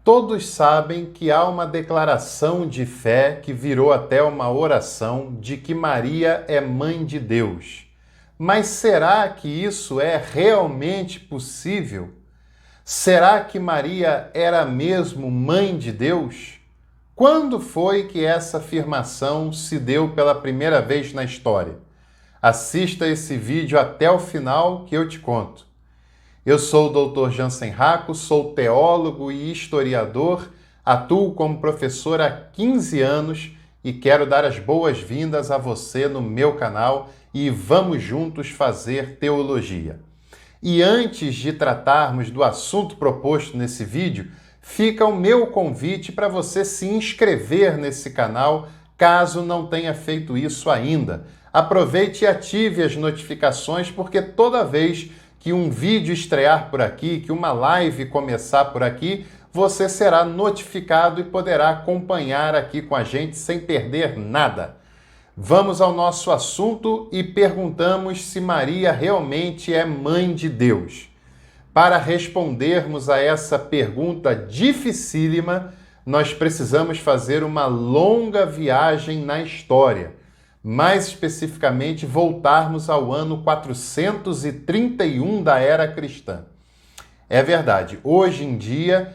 Todos sabem que há uma declaração de fé que virou até uma oração de que Maria é mãe de Deus. Mas será que isso é realmente possível? Será que Maria era mesmo mãe de Deus? Quando foi que essa afirmação se deu pela primeira vez na história? Assista esse vídeo até o final que eu te conto. Eu sou o Dr. Jansen Racco, sou teólogo e historiador, atuo como professor há 15 anos e quero dar as boas-vindas a você no meu canal e vamos juntos fazer teologia. E antes de tratarmos do assunto proposto nesse vídeo, fica o meu convite para você se inscrever nesse canal, caso não tenha feito isso ainda. Aproveite e ative as notificações, porque toda vez que um vídeo estrear por aqui, que uma live começar por aqui, você será notificado e poderá acompanhar aqui com a gente sem perder nada. Vamos ao nosso assunto e perguntamos se Maria realmente é mãe de Deus. Para respondermos a essa pergunta dificílima, nós precisamos fazer uma longa viagem na história. Mais especificamente, voltarmos ao ano 431 da era cristã. É verdade, hoje em dia,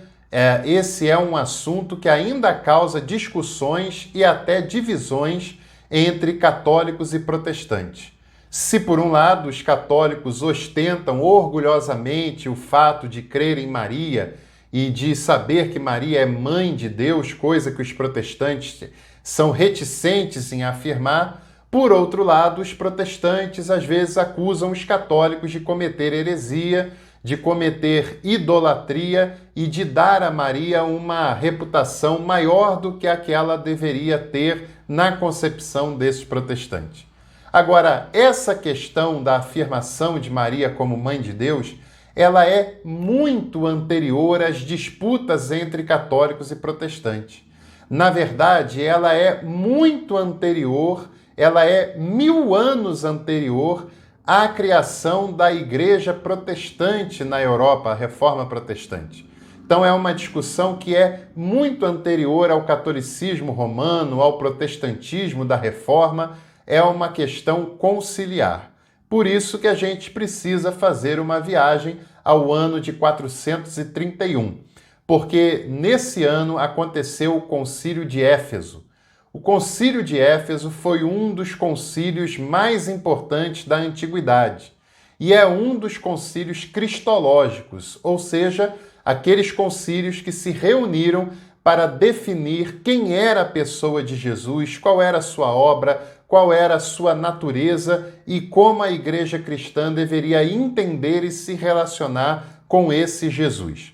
esse é um assunto que ainda causa discussões e até divisões entre católicos e protestantes. Se, por um lado, os católicos ostentam orgulhosamente o fato de crer em Maria e de saber que Maria é mãe de Deus, coisa que os protestantes são reticentes em afirmar, por outro lado, os protestantes às vezes acusam os católicos de cometer heresia, de cometer idolatria e de dar a Maria uma reputação maior do que a que ela deveria ter na concepção desses protestantes. Agora, essa questão da afirmação de Maria como mãe de Deus, ela é muito anterior às disputas entre católicos e protestantes. Na verdade, ela é muito anterior, ela é 1000 anos anterior à criação da Igreja Protestante na Europa, a Reforma Protestante. Então é uma discussão que é muito anterior ao catolicismo romano, ao protestantismo da Reforma, é uma questão conciliar. Por isso que a gente precisa fazer uma viagem ao ano de 431, porque nesse ano aconteceu o Concílio de Éfeso. O Concílio de Éfeso foi um dos concílios mais importantes da antiguidade e é um dos concílios cristológicos, ou seja, aqueles concílios que se reuniram para definir quem era a pessoa de Jesus, qual era a sua obra, qual era a sua natureza e como a igreja cristã deveria entender e se relacionar com esse Jesus.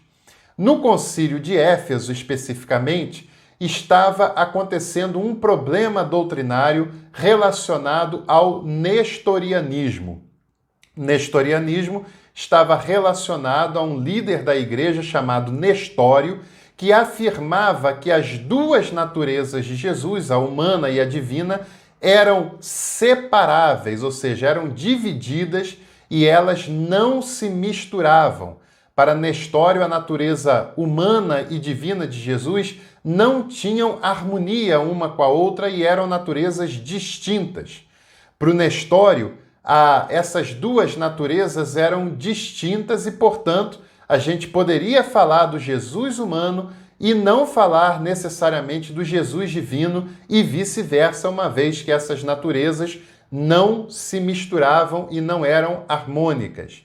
No Concílio de Éfeso, especificamente, estava acontecendo um problema doutrinário relacionado ao nestorianismo. Nestorianismo estava relacionado a um líder da igreja chamado Nestório, que afirmava que as duas naturezas de Jesus, a humana e a divina, eram separáveis, ou seja, eram divididas e elas não se misturavam. Para Nestório, a natureza humana e divina de Jesus não tinham harmonia uma com a outra e eram naturezas distintas. Para o Nestório, essas duas naturezas eram distintas e, portanto, a gente poderia falar do Jesus humano e não falar necessariamente do Jesus divino e vice-versa, uma vez que essas naturezas não se misturavam e não eram harmônicas.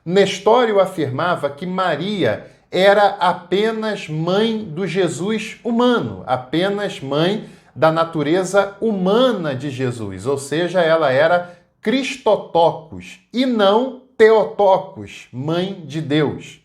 Nestório afirmava que Maria era apenas mãe do Jesus humano, apenas mãe da natureza humana de Jesus, ou seja, ela era Christotokos e não Theotokos, mãe de Deus.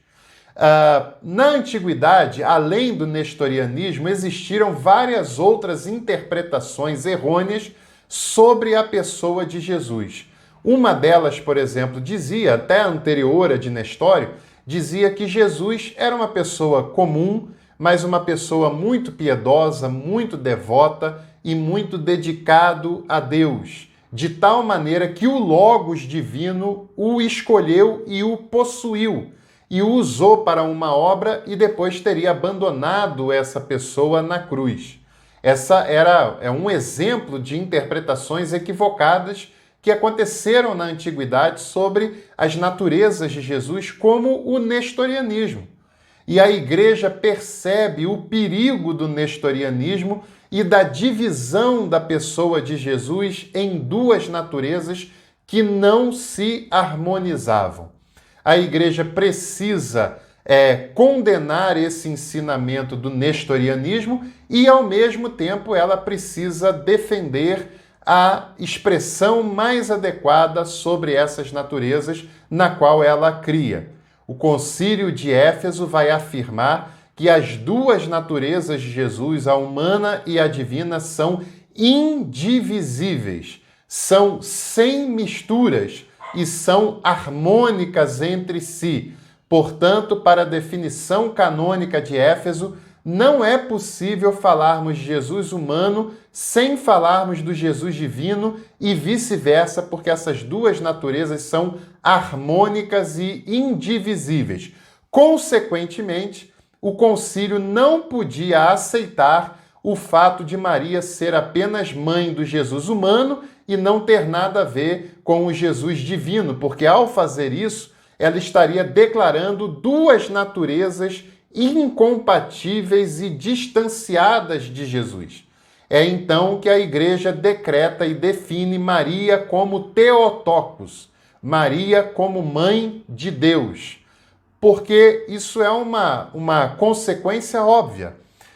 Na antiguidade, além do nestorianismo, existiram várias outras interpretações errôneas sobre a pessoa de Jesus. Uma delas, por exemplo, dizia, até anterior a de Nestório, dizia que Jesus era uma pessoa comum, mas uma pessoa muito piedosa, muito devota e muito dedicado a Deus, de tal maneira que o Logos divino o escolheu e o possuiu. e o usou para uma obra e depois teria abandonado essa pessoa na cruz. Essa é um exemplo de interpretações equivocadas que aconteceram na antiguidade sobre as naturezas de Jesus, como o nestorianismo. E a igreja percebe o perigo do nestorianismo e da divisão da pessoa de Jesus em duas naturezas que não se harmonizavam. A igreja precisa condenar esse ensinamento do nestorianismo e, ao mesmo tempo, ela precisa defender a expressão mais adequada sobre essas naturezas na qual ela cria. O Concílio de Éfeso vai afirmar que as duas naturezas de Jesus, a humana e a divina, são indivisíveis, são sem misturas e são harmônicas entre si. Portanto, para a definição canônica de Éfeso, não é possível falarmos de Jesus humano sem falarmos do Jesus divino e vice-versa, porque essas duas naturezas são harmônicas e indivisíveis. Consequentemente, o concílio não podia aceitar o fato de Maria ser apenas mãe do Jesus humano e não ter nada a ver com o Jesus divino, porque ao fazer isso, ela estaria declarando duas naturezas incompatíveis e distanciadas de Jesus. É então que a igreja decreta e define Maria como Theotokos, Maria como mãe de Deus, porque isso é uma consequência óbvia.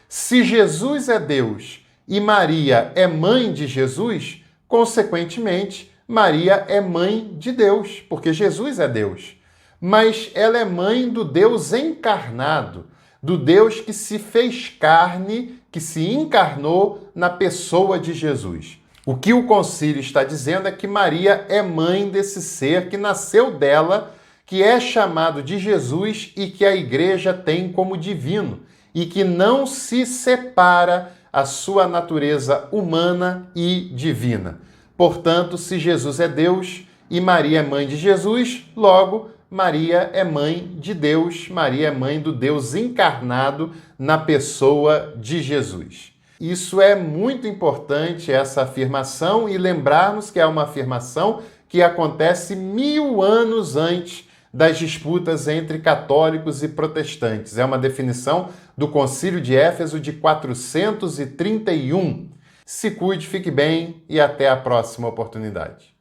Se Jesus é Deus e Maria é mãe de Jesus, consequentemente, Maria é mãe de Deus, porque Jesus é Deus. Mas ela é mãe do Deus encarnado, do Deus que se fez carne, que se encarnou na pessoa de Jesus. O que o concílio está dizendo é que Maria é mãe desse ser que nasceu dela, que é chamado de Jesus e que a igreja tem como divino, e que não se separa a sua natureza humana e divina. Portanto, se Jesus é Deus e Maria é mãe de Jesus, logo, Maria é mãe de Deus, Maria é mãe do Deus encarnado na pessoa de Jesus. Isso é muito importante, essa afirmação, e lembrarmos que é uma afirmação que acontece 1000 anos antes das disputas entre católicos e protestantes. É uma definição do Concílio de Éfeso de 431. Se cuide, fique bem e até a próxima oportunidade.